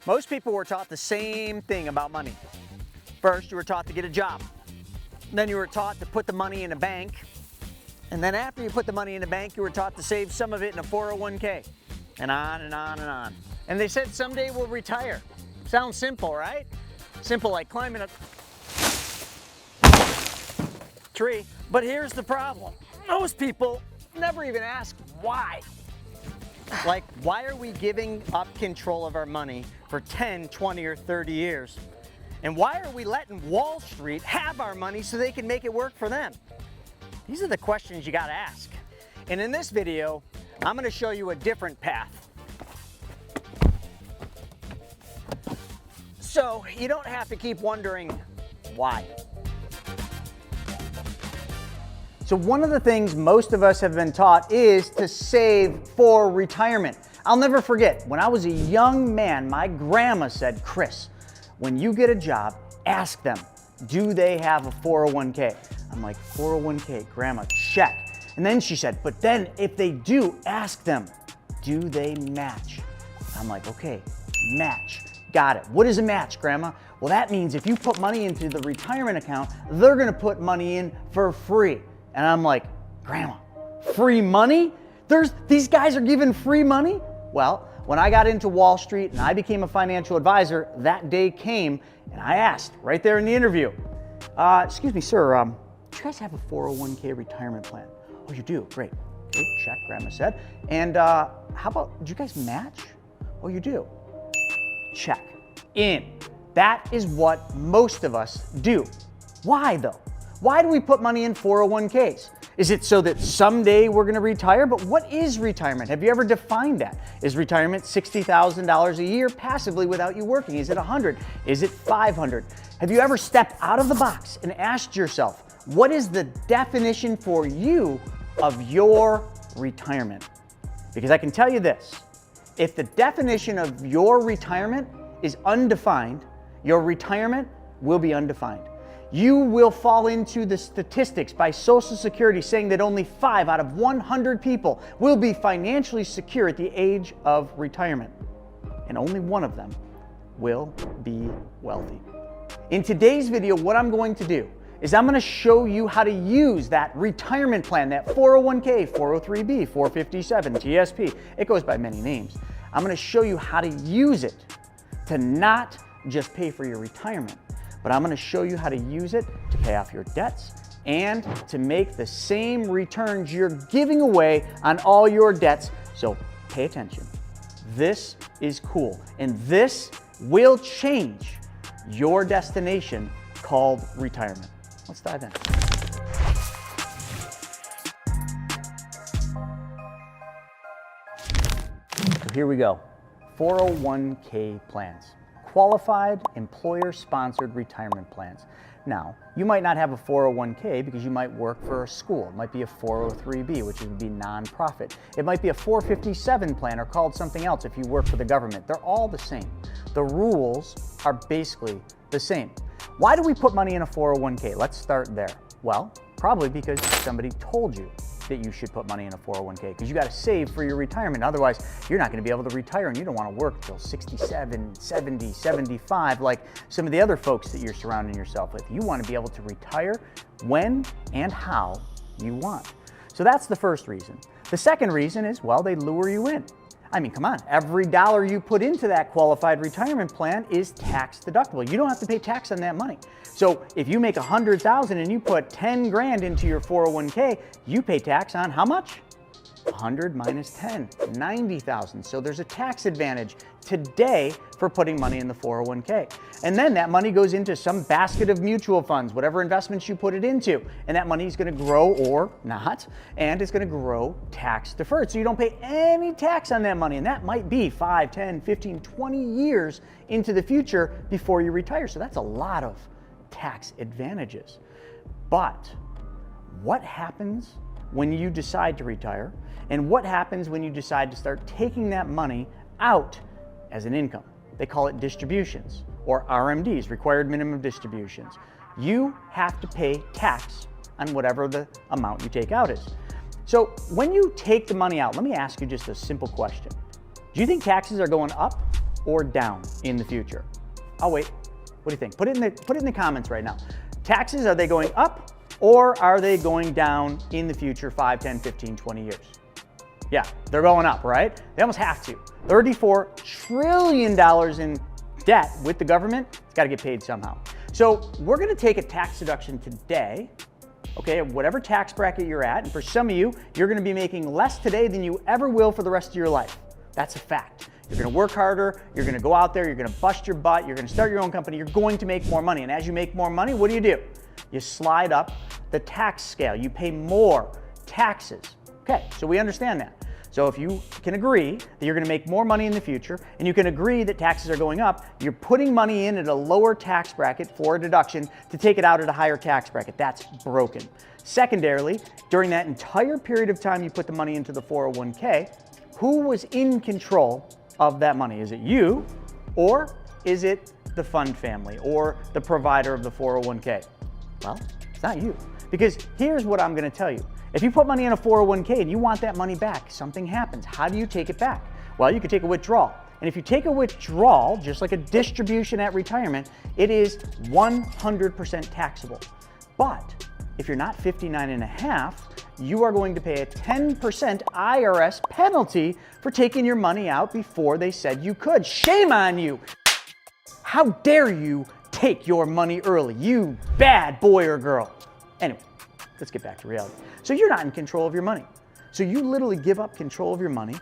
Most people were taught the same thing about money. First, you were taught to get a job. Then you were taught to put the money in a bank. And then after you put the money in the bank, you were taught to save some of it in a 401k. And on and on and on. And they said someday we'll retire. Sounds simple, right? Simple like climbing a tree. But here's the problem. Most people never even ask why. Like, why are we giving up control of our money for 10, 20, or 30 years? And why are we letting Wall Street have our money so they can make it work for them? These are the questions you gotta ask. And in this video, I'm gonna show you a different path. So you don't have to keep wondering why. So one of the things most of us have been taught is to save for retirement. I'll never forget, when I was a young man, my grandma said, Chris, when you get a job, ask them, do they have a 401k? I'm like, 401k, grandma, check. And then she said, but then if they do, ask them, do they match? I'm like, okay, match, got it. What is a match, grandma? Well, that means if you put money into the retirement account, they're gonna put money in for free. And I'm like, grandma, free money? These guys are giving free money? Well, when I got into Wall Street and I became a financial advisor, that day came and I asked right there in the interview, excuse me, sir, do you guys have a 401k retirement plan? Oh, you do, great. Okay, check, grandma said. And how about, do you guys match? Oh, you do. Check, in. That is what most of us do. Why though? Why do we put money in 401ks? Is it so that someday we're gonna retire? But what is retirement? Have you ever defined that? Is retirement $60,000 a year passively without you working? Is it 100? Is it 500? Have you ever stepped out of the box and asked yourself, what is the definition for you of your retirement? Because I can tell you this, if the definition of your retirement is undefined, your retirement will be undefined. You will fall into the statistics by Social Security saying that only 5 out of 100 people will be financially secure at the age of retirement. And only one of them will be wealthy. In today's video, what I'm going to do is I'm going to show you how to use that retirement plan, that 401k, 403b, 457, TSP. It goes by many names. I'm going to show you how to use it to not just pay for your retirement, but I'm going to show you how to use it to pay off your debts and to make the same returns you're giving away on all your debts. So pay attention. This is cool, and this will change your destination called retirement. Let's dive in. So here we go. 401k plans. Qualified employer-sponsored retirement plans. Now, you might not have a 401k because you might work for a school. It might be a 403b, which would be nonprofit. It might be a 457 plan or called something else if you work for the government. They're all the same. The rules are basically the same. Why do we put money in a 401k? Let's start there. Well, probably because somebody told you that you should put money in a 401k because you got to save for your retirement. Otherwise, you're not going to be able to retire and you don't want to work till 67, 70, 75 like some of the other folks that you're surrounding yourself with. You want to be able to retire when and how you want. So that's the first reason. The second reason is, well, they lure you in. I mean, come on, every dollar you put into that qualified retirement plan is tax deductible. You don't have to pay tax on that money. So if you make $100,000 and you put 10 grand into your 401k, you pay tax on how much? 100 minus 10, 90,000. So there's a tax advantage today for putting money in the 401k. And then that money goes into some basket of mutual funds, whatever investments you put it into. And that money is going to grow or not, and it's going to grow tax deferred. So you don't pay any tax on that money. And that might be 5, 10, 15, 20 years into the future before you retire. So that's a lot of tax advantages. But what happens when you decide to retire? And what happens when you decide to start taking that money out as an income? They call it distributions, or RMDs, required minimum distributions. You have to pay tax on whatever the amount you take out is. So when you take the money out, let me ask you just a simple question. Do you think taxes are going up or down in the future? I'll wait. What do you think? Put it in the comments right now. Taxes, are they going up or are they going down in the future 5, 10, 15, 20 years? Yeah, they're going up, right? They almost have to. $34 trillion in debt with the government. It's got to get paid somehow. So we're going to take a tax deduction today, okay, whatever tax bracket you're at. And for some of you, you're going to be making less today than you ever will for the rest of your life. That's a fact. You're going to work harder. You're going to go out there. You're going to bust your butt. You're going to start your own company. You're going to make more money. And as you make more money, what do? You slide up the tax scale. You pay more taxes. Okay, so we understand that. So if you can agree that you're going to make more money in the future and you can agree that taxes are going up, you're putting money in at a lower tax bracket for a deduction to take it out at a higher tax bracket. That's broken. Secondarily, during that entire period of time you put the money into the 401k, who was in control of that money? Is it you or is it the fund family or the provider of the 401k? Well, it's not you. Because here's what I'm going to tell you. If you put money in a 401k and you want that money back, something happens. How do you take it back? Well, you could take a withdrawal. And if you take a withdrawal, just like a distribution at retirement, it is 100% taxable. But if you're not 59 and a half, you are going to pay a 10% IRS penalty for taking your money out before they said you could. Shame on you. How dare you take your money early, you bad boy or girl. Anyway, let's get back to reality. So you're not in control of your money. So you literally give up control of your money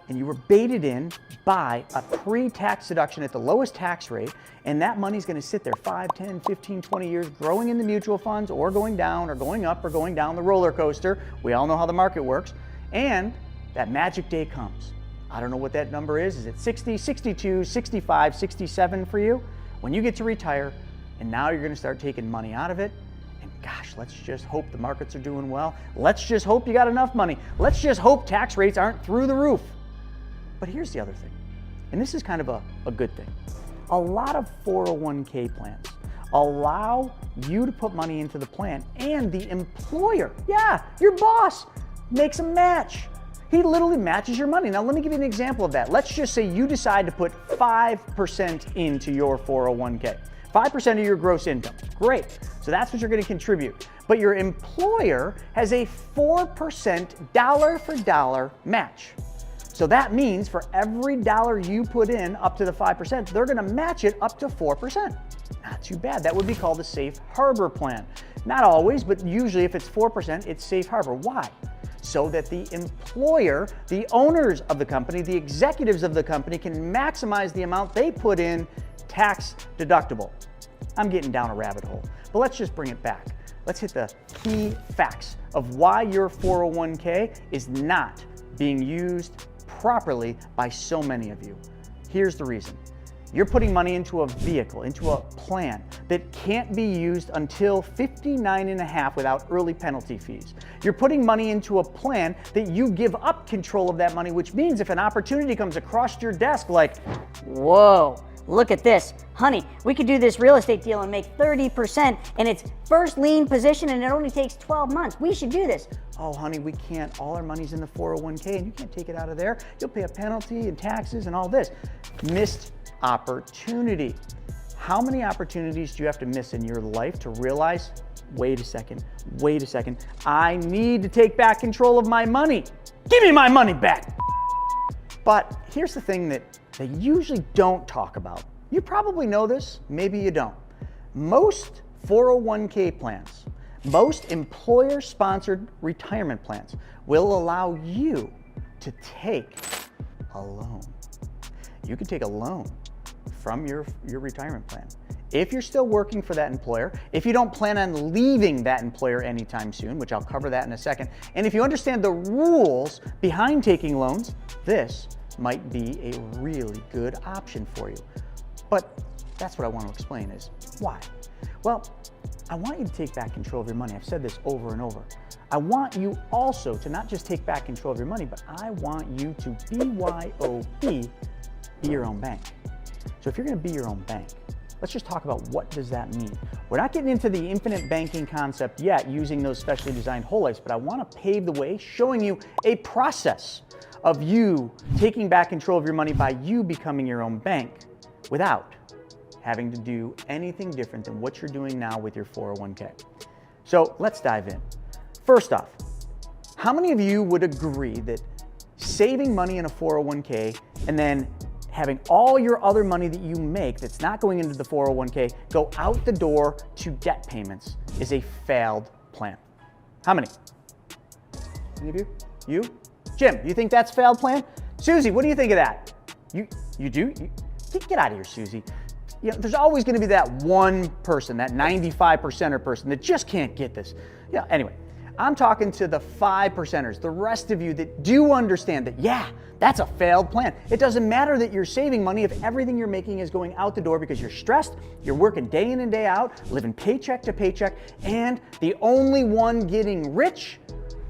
and you were baited in by a pre-tax deduction at the lowest tax rate, and that money's going to sit there 5, 10, 15, 20 years growing in the mutual funds or going down or going up or going down the roller coaster. We all know how the market works. And that magic day comes. I don't know what that number is. Is it 60, 62, 65, 67 for you? When you get to retire and now you're going to start taking money out of it, and gosh, let's just hope the markets are doing well. Let's just hope you got enough money. Let's just hope tax rates aren't through the roof. But here's the other thing, and this is kind of a good thing. A lot of 401k plans allow you to put money into the plan and the employer, yeah, your boss, makes a match. He literally matches your money. Now let me give you an example of that. Let's just say you decide to put 5% into your 401k. 5% of your gross income. Great. So that's what you're going to contribute. But your employer has a 4% dollar for dollar match. So that means for every dollar you put in up to the 5%, they're going to match it up to 4%. Not too bad. That would be called a safe harbor plan. Not always, but usually if it's 4%, it's safe harbor. Why? So that the employer, the owners of the company, the executives of the company can maximize the amount they put in tax deductible. I'm getting down a rabbit hole, but let's just bring it back. Let's hit the key facts of why your 401k is not being used properly by so many of you. Here's the reason. You're putting money into a vehicle, into a plan that can't be used until 59 and a half without early penalty fees. You're putting money into a plan that you give up control of that money, which means if an opportunity comes across your desk like, whoa, look at this. Honey, we could do this real estate deal and make 30% and it's first lien position and it only takes 12 months. We should do this. Oh, honey, we can't. All our money's in the 401k and you can't take it out of there. You'll pay a penalty and taxes and all this. Missed opportunity. How many opportunities do you have to miss in your life to realize, wait a second, I need to take back control of my money. Give me my money back. But here's the thing that they usually don't talk about. You probably know this, maybe you don't. Most 401k plans, most employer-sponsored retirement plans will allow you to take a loan. You can take a loan from your retirement plan. If you're still working for that employer, if you don't plan on leaving that employer anytime soon, which I'll cover that in a second, and if you understand the rules behind taking loans, this might be a really good option for you. But that's what I want to explain is why. Well, I want you to take back control of your money. I've said this over and over. I want you also to not just take back control of your money, but I want you to BYOB, be your own bank. So if you're going to be your own bank, let's just talk about what does that mean. We're not getting into the infinite banking concept yet using those specially designed whole lives, but I want to pave the way showing you a process of you taking back control of your money by you becoming your own bank without having to do anything different than what you're doing now with your 401k. So let's dive in. First off, how many of you would agree that saving money in a 401k and then having all your other money that you make that's not going into the 401k go out the door to debt payments is a failed plan? How many? Any of you? You? Jim, you think that's a failed plan? Susie, what do you think of that? You do? Get out of here, Susie. You know, there's always going to be that one person, that 95%er person that just can't get this. Yeah, anyway, I'm talking to the 5%ers, the rest of you that do understand that, yeah, that's a failed plan. It doesn't matter that you're saving money if everything you're making is going out the door because you're stressed, you're working day in and day out, living paycheck to paycheck, and the only one getting rich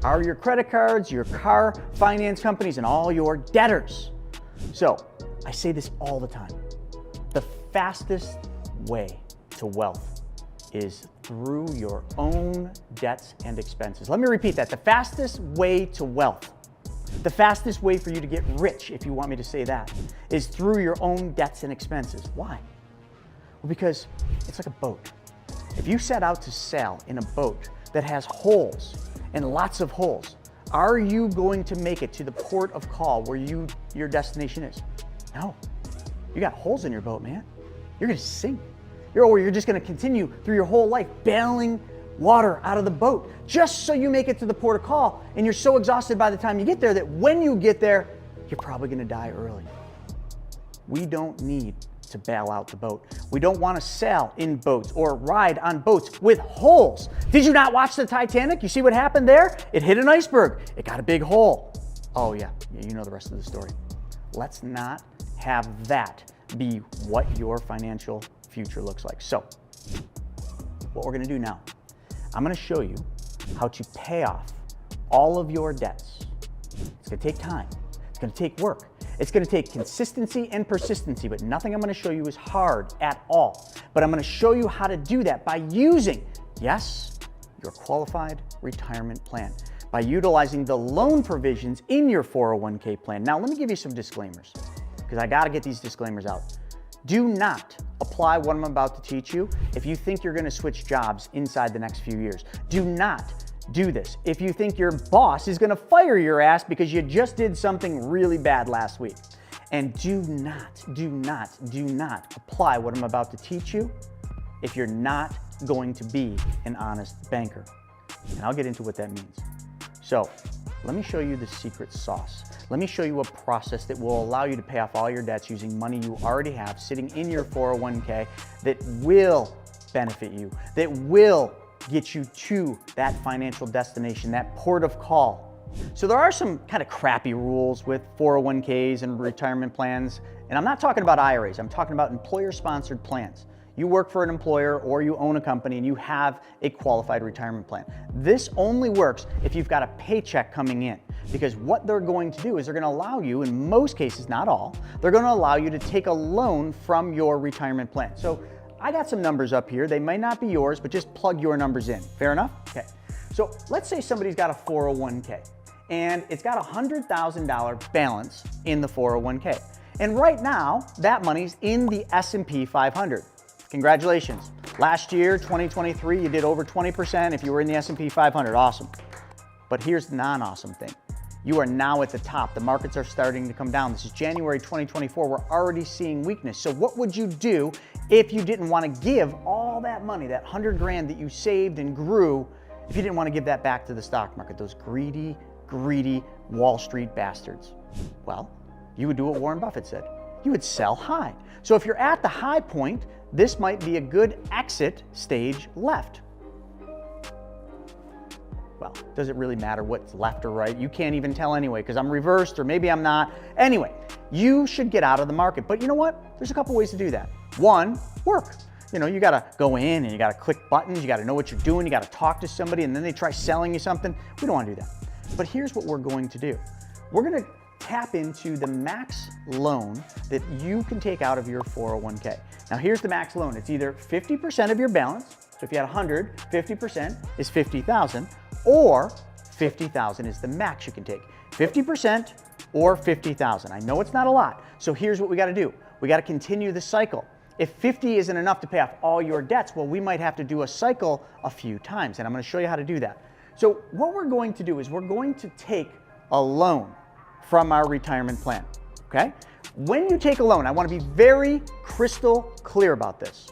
are your credit cards, your car finance companies, and all your debtors. So I say this all the time. The fastest way to wealth is through your own debts and expenses. Let me repeat that. The fastest way to wealth, the fastest way for you to get rich, if you want me to say that, is through your own debts and expenses. Why? Well, because it's like a boat. If you set out to sail in a boat that has holes and lots of holes, are you going to make it to the port of call where your destination is? No. You got holes in your boat, man. You're gonna sink. You're just gonna continue through your whole life bailing water out of the boat just so you make it to the port of call, and you're so exhausted by the time you get there that when you get there, you're probably gonna die early. We don't need to bail out the boat. We don't wanna sail in boats or ride on boats with holes. Did you not watch the Titanic? You see what happened there? It hit an iceberg. It got a big hole. Oh yeah, you know the rest of the story. Let's not have that be what your financial future looks like. So, what we're gonna do now, I'm gonna show you how to pay off all of your debts. It's gonna take time, it's gonna take work, it's gonna take consistency and persistency, but nothing I'm gonna show you is hard at all. But I'm gonna show you how to do that by using, yes, your qualified retirement plan, by utilizing the loan provisions in your 401k plan. Now, let me give you some disclaimers, because I gotta get these disclaimers out. Do not apply what I'm about to teach you if you think you're gonna switch jobs inside the next few years. Do not do this if you think your boss is gonna fire your ass because you just did something really bad last week. And do not apply what I'm about to teach you if you're not going to be an honest banker. And I'll get into what that means. So, let me show you the secret sauce. Let me show you a process that will allow you to pay off all your debts using money you already have sitting in your 401k that will benefit you, that will get you to that financial destination, that port of call. So there are some kind of crappy rules with 401ks and retirement plans, and I'm not talking about IRAs, I'm talking about employer-sponsored plans. You work for an employer or you own a company and you have a qualified retirement plan. This only works if you've got a paycheck coming in, because what they're going to do is they're going to allow you, in most cases, not all, they're going to allow you to take a loan from your retirement plan. So I got some numbers up here. They may not be yours, but just plug your numbers in. Fair enough? Okay. So let's say somebody's got a 401k and it's got a $100,000 balance in the 401k. And right now, that money's in the S&P 500. Congratulations. Last year, 2023, you did over 20% if you were in the S&P 500. Awesome. But here's the non-awesome thing. You are now at the top. The markets are starting to come down. This is January 2024. We're already seeing weakness. So what would you do if you didn't want to give all that money, that 100 grand that you saved and grew, if you didn't want to give that back to the stock market, those greedy Wall Street bastards? Well, you would do what Warren Buffett said. You would sell high. So if you're at the high point, this might be a good exit stage left. Well, does it really matter what's left or right? You can't even tell anyway, because I'm reversed or maybe I'm not. Anyway, you should get out of the market. But you know what? There's a couple ways to do that. One, work. You know, you gotta go in and you gotta click buttons, you gotta know what you're doing, you gotta talk to somebody, and then they try selling you something. We don't wanna do that. But here's what we're going to do. We're gonna tap into the max loan that you can take out of your 401k. Now here's the max loan. It's either 50% of your balance, so if you had 100, 50% is 50,000, or 50,000 is the max you can take. 50% or 50,000. I know it's not a lot, so here's what we gotta do. We gotta continue the cycle. If 50 isn't enough to pay off all your debts, well, we might have to do a cycle a few times, and I'm gonna show you how to do that. So what we're going to do is we're going to take a loan from our retirement plan, okay? When you take a loan, I wanna be very crystal clear about this.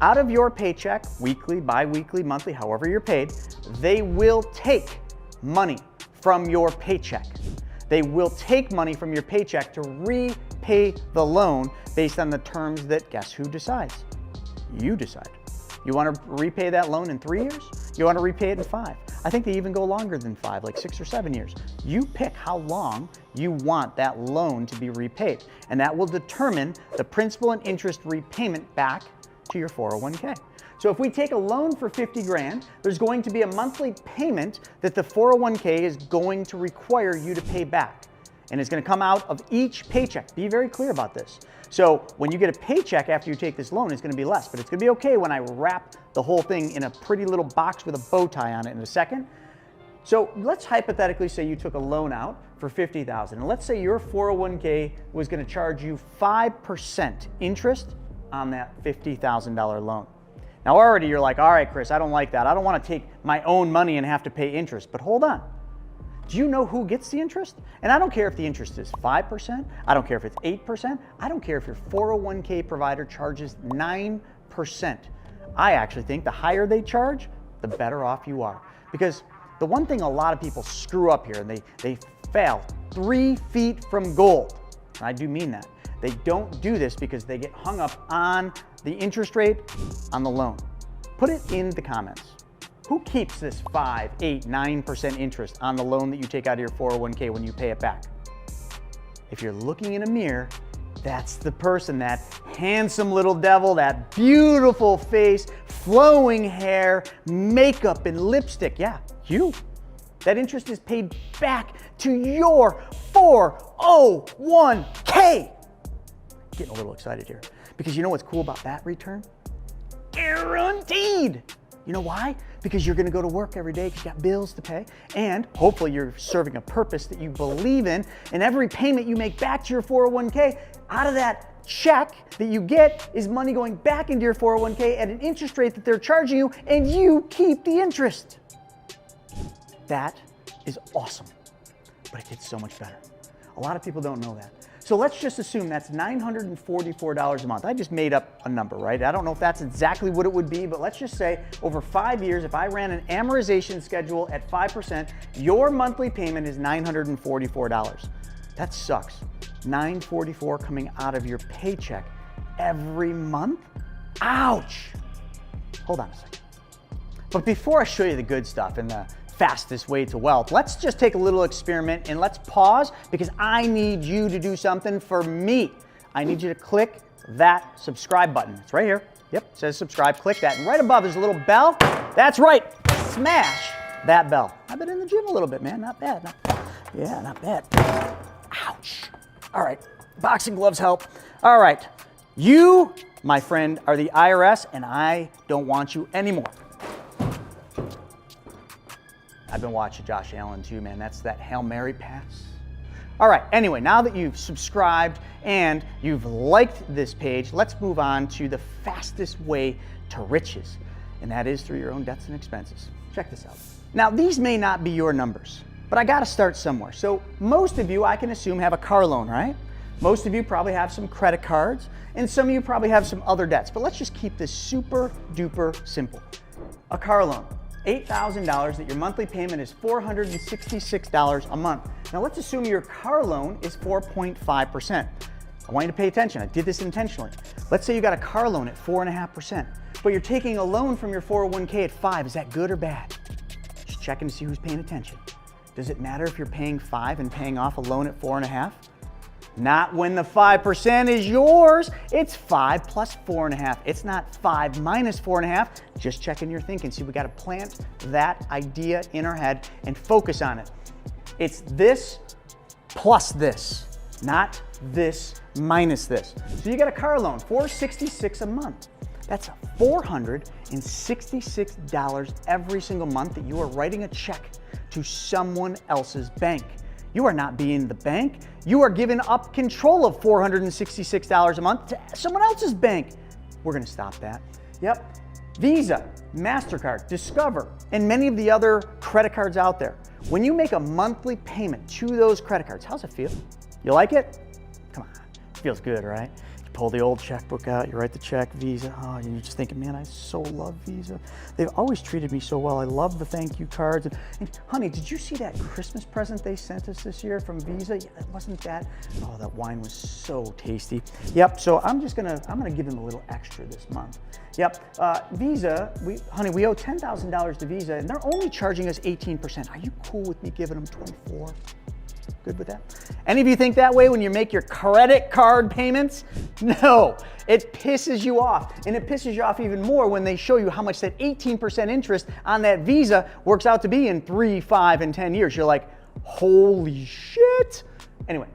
Out of your paycheck, weekly, bi-weekly, monthly, however you're paid, they will take money from your paycheck. They will take money from your paycheck to repay the loan based on the terms that guess who decides? You decide. You want to repay that loan in 3 years? You want to repay it in 5? I think they even go longer than 5, like 6 or 7 years. You pick how long you want that loan to be repaid, and that will determine the principal and interest repayment back to your 401k. So if we take a loan for 50 grand, there's going to be a monthly payment that the 401k is going to require you to pay back. And it's going to come out of each paycheck. Be very clear about this. So when you get a paycheck after you take this loan, it's going to be less, but it's going to be okay when I wrap the whole thing in a pretty little box with a bow tie on it in a second. So let's hypothetically say you took a loan out for 50,000, and let's say your 401k was going to charge you 5% interest on that $50,000 loan. Now already you're like, all right, Chris, I don't like that. I don't want to take my own money and have to pay interest, but hold on. Do you know who gets the interest? And I don't care if the interest is 5%, I don't care if it's 8%, I don't care if your 401k provider charges 9%. I actually think the higher they charge, the better off you are. Because the one thing a lot of people screw up here, and they fail 3 feet from gold, and I do mean that. They don't do this because they get hung up on the interest rate on the loan. Put it in the comments. Who keeps this 5, 8, 9% interest on the loan that you take out of your 401k when you pay it back? If you're looking in a mirror, that's the person, that handsome little devil, that beautiful face, flowing hair, makeup and lipstick. Yeah, you. That interest is paid back to your 401k. Getting a little excited here because you know what's cool about that return? Guaranteed. You know why? Because you're going to go to work every day because you got bills to pay, and hopefully you're serving a purpose that you believe in, and every payment you make back to your 401k, out of that check that you get is money going back into your 401k at an interest rate that they're charging you, and you keep the interest. That is awesome, but it gets so much better. A lot of people don't know that. So let's just assume that's $944 a month. I just made up a number, right? I don't know if that's exactly what it would be, but let's just say over 5 years, if I ran an amortization schedule at 5%, your monthly payment is $944. That sucks. $944 coming out of your paycheck every month? Ouch! Hold on a second. But before I show you the good stuff and the fastest way to wealth, let's just take a little experiment and let's pause because I need you to do something for me. I need you to click that subscribe button. It's right here. Yep, it says subscribe. Click that. And right above there's a little bell. That's right. Smash that bell. I've been in the gym a little bit, man. Not bad. Not bad. Yeah, not bad. Ouch. All right. Boxing gloves help. All right. You, my friend, are the IRS, and I don't want you anymore. I've been watching Josh Allen too, man. That's that Hail Mary pass. All right, anyway, now that you've subscribed and you've liked this page, let's move on to the fastest way to riches, and that is through your own debts and expenses. Check this out. Now, these may not be your numbers, but I gotta start somewhere. So most of you, I can assume, have a car loan, right? Most of you probably have some credit cards, and some of you probably have some other debts, but let's just keep this super duper simple. A car loan. $8,000 that your monthly payment is $466 a month. Now let's assume your car loan is 4.5%. I want you to pay attention. I did this intentionally. Let's say you got a car loan at 4.5%, but you're taking a loan from your 401k at 5. Is that good or bad? Just checking to see who's paying attention. Does it matter if you're paying 5 and paying off a loan at 4.5? Not when the 5% is yours. It's 5 plus 4.5. It's not 5 minus 4.5. Just checking your thinking. See, we got to plant that idea in our head and focus on it. It's this plus this, not this minus this. So you got a car loan, $466 a month. That's $466 every single month that you are writing a check to someone else's bank. You are not being the bank. You are giving up control of $466 a month to someone else's bank. We're gonna stop that. Yep. Visa, MasterCard, Discover, and many of the other credit cards out there. When you make a monthly payment to those credit cards, how's it feel? You like it? Come on, it feels good, right? You pull the old checkbook out, you write the check, Visa, oh, and you're just thinking, man, I so love Visa. They've always treated me so well. I love the thank you cards. And honey, did you see that Christmas present they sent us this year from Visa? Yeah, wasn't that? Oh, that wine was so tasty. Yep, so I'm gonna give them a little extra this month. Yep, Visa, we owe $10,000 to Visa and they're only charging us 18%. Are you cool with me giving them 24? Good with that? Any of you think that way when you make your credit card payments? No, it pisses you off. And it pisses you off even more when they show you how much that 18% interest on that Visa works out to be in 3, 5, and 10 years. You're like, holy shit. Anyway,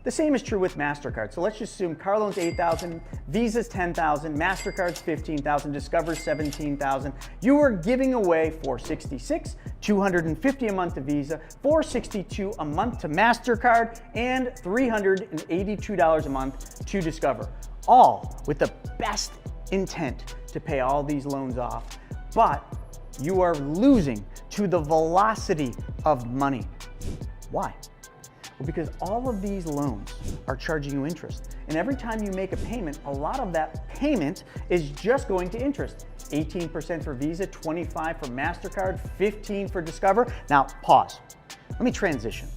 the same is true with MasterCard. So let's just assume car loan's $8,000, Visa's $10,000, MasterCard's $15,000, Discover's $17,000. You are giving away $466, $250 a month to Visa, $462 a month to MasterCard, and $382 a month to Discover. All with the best intent to pay all these loans off. But you are losing to the velocity of money. Why? Well, because all of these loans are charging you interest. And every time you make a payment, a lot of that payment is just going to interest. 18% for Visa, 25% for MasterCard, 15% for Discover. Now, pause. Let me transition.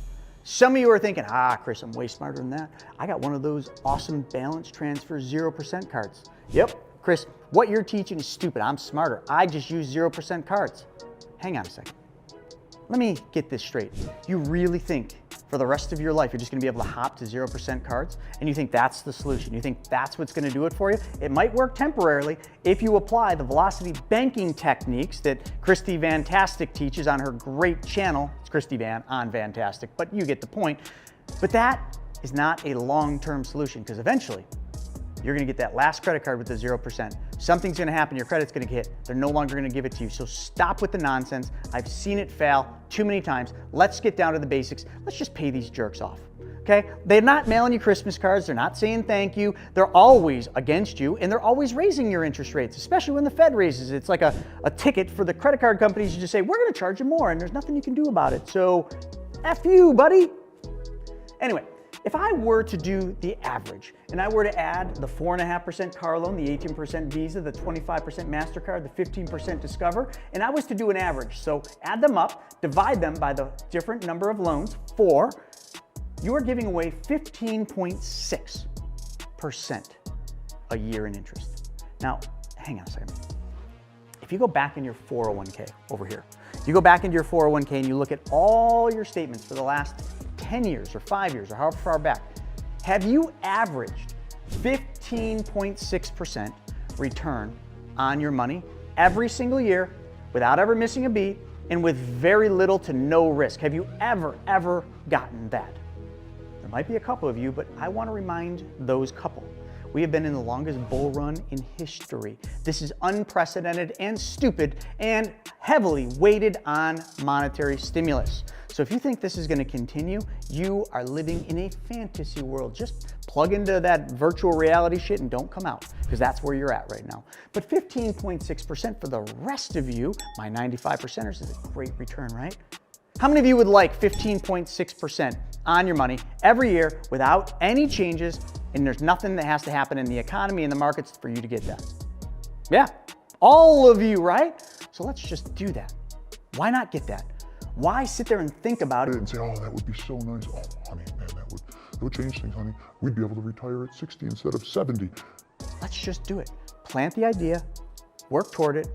Some of you are thinking, Chris, I'm way smarter than that. I got one of those awesome balance transfer 0% cards. Yep, Chris, what you're teaching is stupid. I'm smarter. I just use 0% cards. Hang on a second. Let me get this straight. You really think for the rest of your life, you're just gonna be able to hop to 0% cards, and you think that's the solution. You think that's what's gonna do it for you? It might work temporarily if you apply the velocity banking techniques that Christy Vantastic teaches on her great channel. It's Christy Van on Vantastic, but you get the point. But that is not a long-term solution, because eventually, you're gonna get that last credit card with the 0%. Something's gonna happen, your credit's gonna hit. They're no longer gonna give it to you. So stop with the nonsense. I've seen it fail too many times. Let's get down to the basics. Let's just pay these jerks off, okay? They're not mailing you Christmas cards. They're not saying thank you. They're always against you, and they're always raising your interest rates, especially when the Fed raises it. It's like a ticket for the credit card companies to just say, we're gonna charge you more, and there's nothing you can do about it. So F you, buddy. Anyway, if I were to do the average and I were to add the 4.5% car loan, the 18% Visa, the 25% MasterCard, the 15% Discover, and I was to do an average, so add them up, divide them by the different number of loans, 4, you are giving away 15.6% a year in interest. Now, hang on a second. If you go back in your 401k over here, you go back into your 401k and you look at all your statements for the last 10 years or 5 years or however far back, have you averaged 15.6% return on your money every single year without ever missing a beat and with very little to no risk? Have you ever gotten that? There might be a couple of you, but I want to remind those couple. We have been in the longest bull run in history. This is unprecedented and stupid and heavily weighted on monetary stimulus. So if you think this is going to continue, you are living in a fantasy world. Just plug into that virtual reality shit and don't come out, because that's where you're at right now. But 15.6% for the rest of you, my 95%ers, is a great return, right? How many of you would like 15.6% on your money every year without any changes, and there's nothing that has to happen in the economy and the markets for you to get that? Yeah, all of you, right? So let's just do that. Why not get that? Why sit there and think about it? And say, oh, that would be so nice. Oh, honey, man, that would change things, honey. We'd be able to retire at 60 instead of 70. Let's just do it. Plant the idea, work toward it,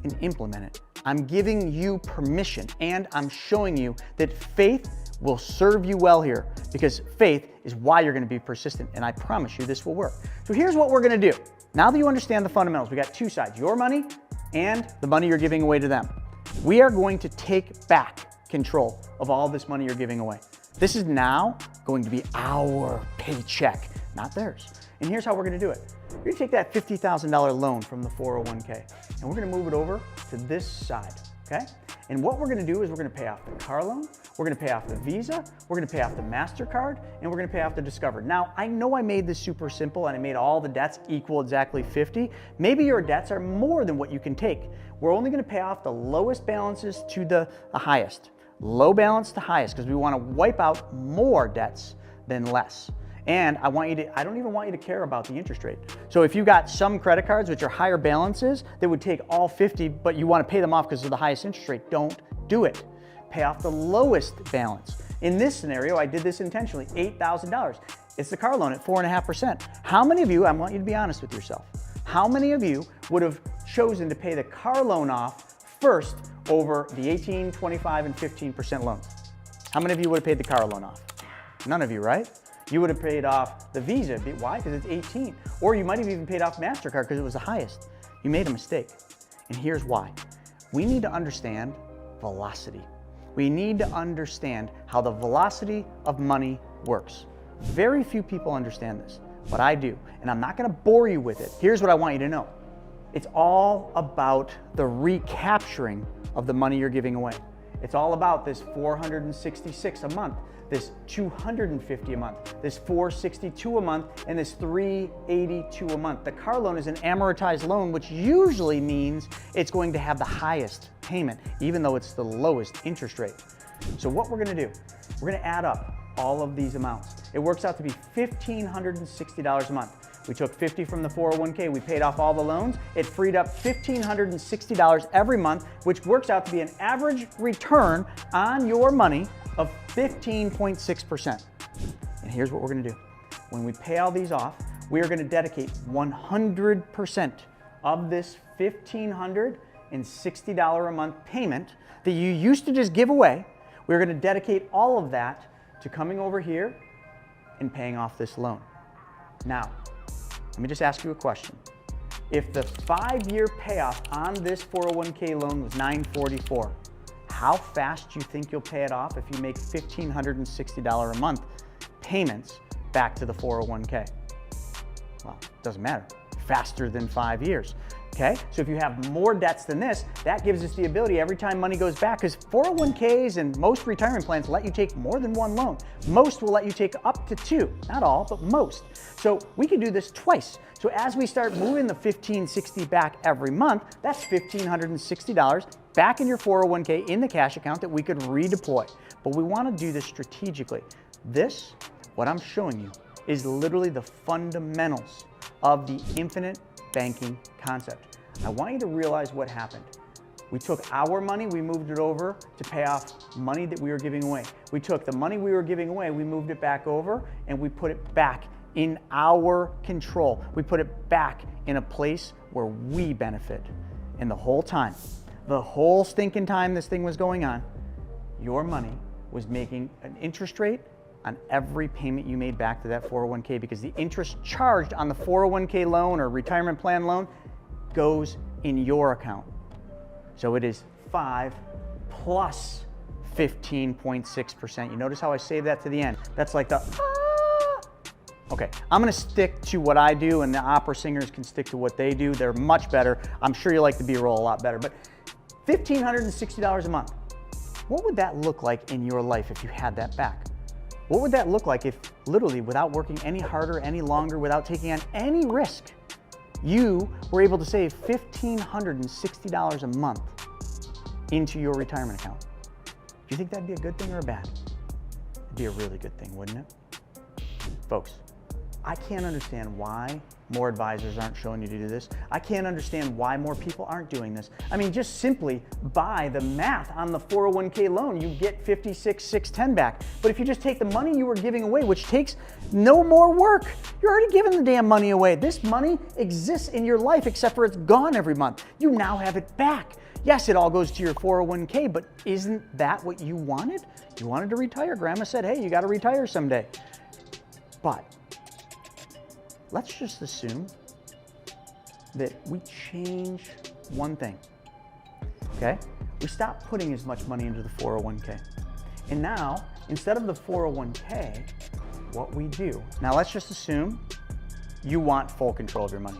and implement it. I'm giving you permission, and I'm showing you that faith will serve you well here, because faith is why you're going to be persistent, and I promise you this will work. So here's what we're going to do. Now that you understand the fundamentals, we got two sides, your money and the money you're giving away to them. We are going to take back control of all this money you're giving away. This is now going to be our paycheck, not theirs. And here's how we're going to do it. We're going to take that $50,000 loan from the 401k, and we're going to move it over to this side, okay? And what we're gonna do is we're gonna pay off the car loan, we're gonna pay off the Visa, we're gonna pay off the MasterCard, and we're gonna pay off the Discover. Now, I know I made this super simple and I made all the debts equal exactly 50. Maybe your debts are more than what you can take. We're only gonna pay off the lowest balances to the highest. Low balance to highest, because we wanna wipe out more debts than less. And I don't even want you to care about the interest rate. So if you got some credit cards which are higher balances that would take all 50, but you want to pay them off because of the highest interest rate, don't do it. Pay off the lowest balance. In this scenario, I did this intentionally, $8,000. It's the car loan at 4.5%. How many of you, I want you to be honest with yourself, how many of you would have chosen to pay the car loan off first over the 18, 25, and 15% loans? How many of you would have paid the car loan off? None of you, right? You would have paid off the Visa. Why? Because it's 18. Or you might have even paid off MasterCard because it was the highest. You made a mistake. And here's why. We need to understand velocity. We need to understand how the velocity of money works. Very few people understand this, but I do. And I'm not going to bore you with it. Here's what I want you to know. It's all about the recapturing of the money you're giving away. It's all about this $466 a month, this $250 a month, this $462 a month, and this $382 a month. The car loan is an amortized loan, which usually means it's going to have the highest payment, even though it's the lowest interest rate. So what we're gonna do, we're gonna add up all of these amounts. It works out to be $1,560 a month. We took 50 from the 401k, we paid off all the loans. It freed up $1,560 every month, which works out to be an average return on your money of 15.6%. And here's what we're gonna do. When we pay all these off, we are gonna dedicate 100% of this $1,560 a month payment that you used to just give away. We're gonna dedicate all of that to coming over here and paying off this loan. Now, let me just ask you a question. If the 5-year payoff on this 401k loan was $944, how fast do you think you'll pay it off if you make $1,560 a month payments back to the 401k? Well, it doesn't matter. Faster than 5 years. Okay, so if you have more debts than this, that gives us the ability every time money goes back, because 401ks and most retirement plans let you take more than one loan. Most will let you take up to 2, not all, but most. So we can do this twice. So as we start moving the $1,560 back every month, that's $1,560 back in your 401k in the cash account that we could redeploy. But we want to do this strategically. This, what I'm showing you, is literally the fundamentals of the infinite banking concept. I want you to realize what happened. We took our money, we moved it over to pay off money that we were giving away. We took the money we were giving away, we moved it back over, and we put it back in our control. We put it back in a place where we benefit. And the whole time, the whole stinking time this thing was going on, your money was making an interest rate on every payment you made back to that 401k, because the interest charged on the 401k loan or retirement plan loan goes in your account. So it is 5 plus 15.6%. You notice how I saved that to the end? That's like the Okay, I'm gonna stick to what I do, and the opera singers can stick to what they do. They're much better. I'm sure you like the B-roll a lot better, but $1,560 a month. What would that look like in your life if you had that back? What would that look like if literally without working any harder, any longer, without taking on any risk, you were able to save $1,560 a month into your retirement account? Do you think that'd be a good thing or a bad? It'd be a really good thing, wouldn't it? Folks, I can't understand why more advisors aren't showing you to do this. I can't understand why more people aren't doing this. I mean, just simply by the math on the 401k loan, you get $56,610 back. But if you just take the money you were giving away, which takes no more work, you're already giving the damn money away. This money exists in your life, except for it's gone every month. You now have it back. Yes, it all goes to your 401k, but isn't that what you wanted? You wanted to retire. Grandma said, hey, you got to retire someday. But let's just assume that we change one thing, okay? We stop putting as much money into the 401k. And now, instead of the 401k, what we do, now let's just assume you want full control of your money.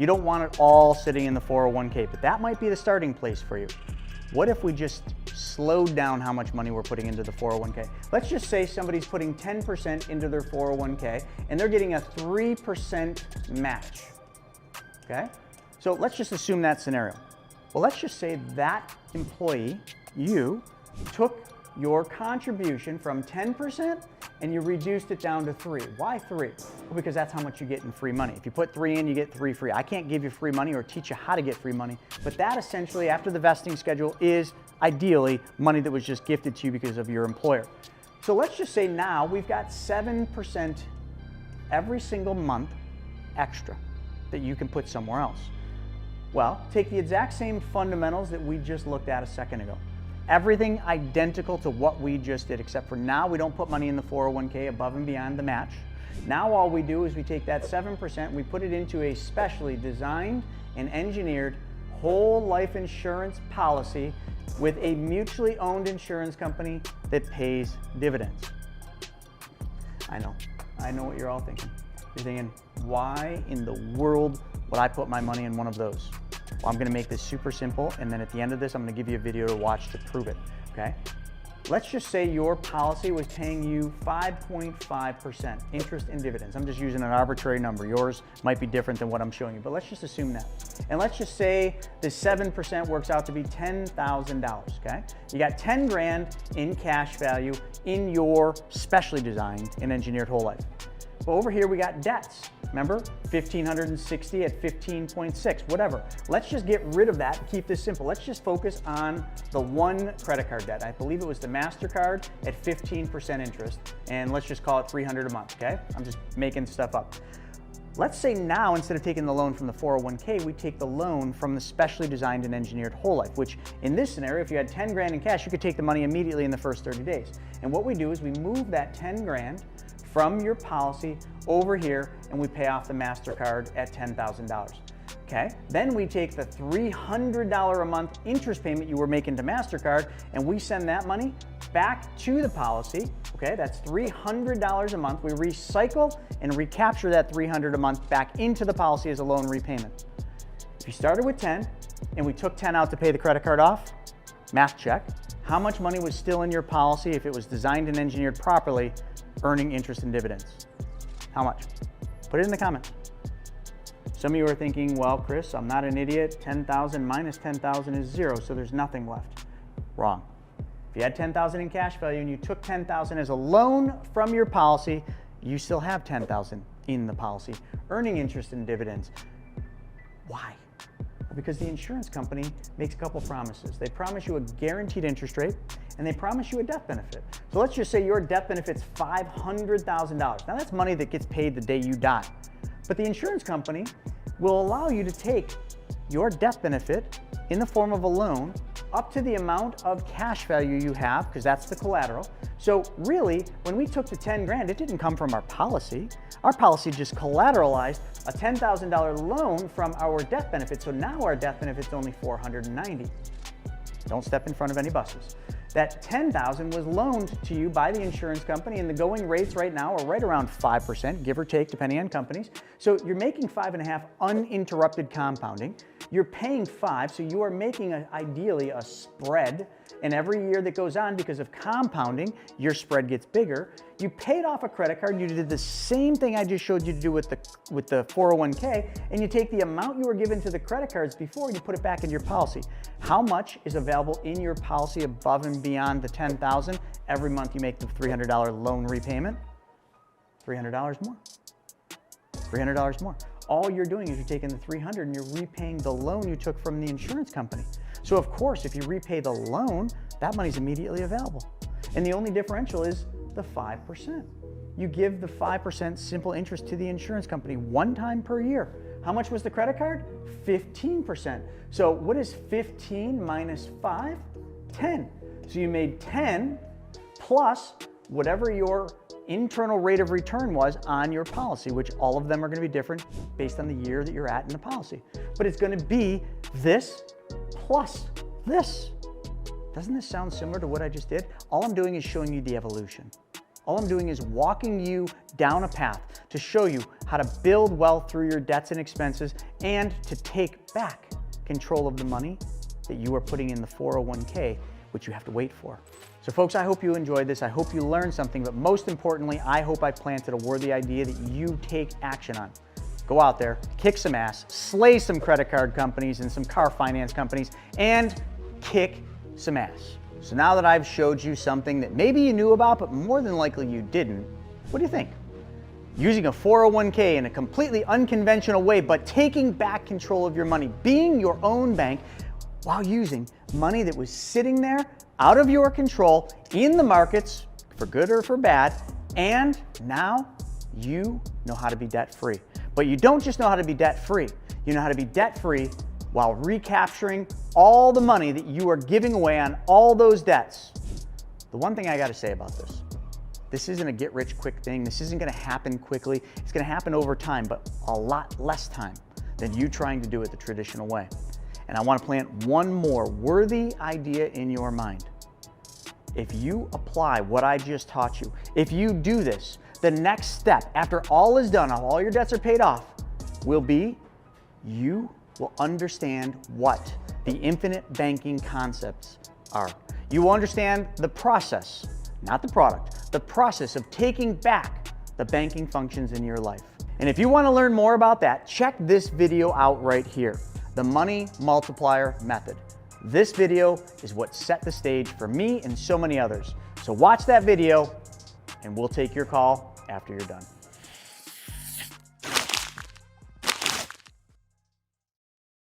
You don't want it all sitting in the 401k, but that might be the starting place for you. What if we just slowed down how much money we're putting into the 401k? Let's just say somebody's putting 10% into their 401k and they're getting a 3% match, okay? So let's just assume that scenario. Well, let's just say that employee, you, took your contribution from 10% and you reduced it down to 3. Why 3? Well, because that's how much you get in free money. If you put 3 in, you get 3 free. I can't give you free money or teach you how to get free money, but that essentially, after the vesting schedule, is ideally money that was just gifted to you because of your employer. So let's just say now we've got 7% every single month extra that you can put somewhere else. Well, take the exact same fundamentals that we just looked at a second ago. Everything identical to what we just did, except for now we don't put money in the 401k above and beyond the match. Now all we do is we take that 7% and we put it into a specially designed and engineered whole life insurance policy with a mutually owned insurance company that pays dividends. I know what you're all thinking. You're thinking, why in the world would I put my money in one of those? Well, I'm going to make this super simple, and then at the end of this, I'm going to give you a video to watch to prove it, okay? Let's just say your policy was paying you 5.5% interest and dividends. I'm just using an arbitrary number. Yours might be different than what I'm showing you, but let's just assume that. And let's just say the 7% works out to be $10,000, okay? You got 10 grand in cash value in your specially designed and engineered whole life. But over here we got debts. Remember, 1,560 at 15.6, whatever. Let's just get rid of that and keep this simple. Let's just focus on the one credit card debt. I believe it was the MasterCard at 15% interest, and let's just call it $300 a month, okay? I'm just making stuff up. Let's say now, instead of taking the loan from the 401k, we take the loan from the specially designed and engineered whole life, which in this scenario, if you had 10 grand in cash, you could take the money immediately in the first 30 days. And what we do is we move that 10 grand from your policy over here and we pay off the MasterCard at $10,000. Okay? Then we take the $300 a month interest payment you were making to MasterCard and we send that money back to the policy. Okay? That's $300 a month. We recycle and recapture that $300 a month back into the policy as a loan repayment. If you started with 10 and we took 10 out to pay the credit card off, math check, how much money was still in your policy if it was designed and engineered properly, earning interest and dividends? How much? Put it in the comments. Some of you are thinking, well, Chris, I'm not an idiot. 10,000 minus 10,000 is 0, so there's nothing left. Wrong. If you had 10,000 in cash value and you took 10,000 as a loan from your policy, you still have 10,000 in the policy, earning interest and dividends. Why? Because the insurance company makes a couple promises. They promise you a guaranteed interest rate and they promise you a death benefit. So let's just say your death benefit's $500,000. Now that's money that gets paid the day you die. But the insurance company will allow you to take your death benefit in the form of a loan up to the amount of cash value you have, because that's the collateral. So really, when we took the 10 grand, it didn't come from our policy. Our policy just collateralized a $10,000 loan from our death benefit. So now our death benefit's only $490. Don't step in front of any buses. That $10,000 was loaned to you by the insurance company, and the going rates right now are right around 5%, give or take, depending on companies. So you're making 5.5 uninterrupted compounding. You're paying 5, so you are making ideally a spread. And every year that goes on, because of compounding, your spread gets bigger. You paid off a credit card. You did the same thing I just showed you to do with the 401k, and you take the amount you were given to the credit cards before and you put it back in your policy. How much is available in your policy above and beyond the $10,000? Every month you make the $300 loan repayment. $300 more. $300 more. All you're doing is you're taking the $300 and you're repaying the loan you took from the insurance company. So of course, if you repay the loan, that money's immediately available. And the only differential is the 5%. You give the 5% simple interest to the insurance company one time per year. How much was the credit card? 15%. So what is 15 minus 5? 10. So you made 10 plus whatever your internal rate of return was on your policy, which all of them are going to be different based on the year that you're at in the policy. But it's going to be this plus this. Doesn't this sound similar to what I just did? All I'm doing is showing you the evolution. All I'm doing is walking you down a path to show you how to build wealth through your debts and expenses and to take back control of the money that you are putting in the 401k, which you have to wait for. So folks, I hope you enjoyed this. I hope you learned something, but most importantly, I hope I planted a worthy idea that you take action on. Go out there, kick some ass, slay some credit card companies and some car finance companies, and kick some ass. So now that I've showed you something that maybe you knew about, but more than likely you didn't, what do you think? Using a 401k in a completely unconventional way, but taking back control of your money, being your own bank, while using money that was sitting there out of your control in the markets, for good or for bad, and now you know how to be debt-free. But you don't just know how to be debt-free, you know how to be debt-free while recapturing all the money that you are giving away on all those debts. The one thing I gotta say about this isn't a get-rich-quick thing. This isn't gonna happen quickly. It's gonna happen over time, but a lot less time than you trying to do it the traditional way. And I wanna plant one more worthy idea in your mind. If you apply what I just taught you, if you do this, the next step after all is done, all your debts are paid off, will be you will understand what the infinite banking concepts are. You will understand the process, not the product, the process of taking back the banking functions in your life. And if you want to learn more about that, check this video out right here, the Money Multiplier Method. This video is what set the stage for me and so many others. So watch that video and we'll take your call after you're done.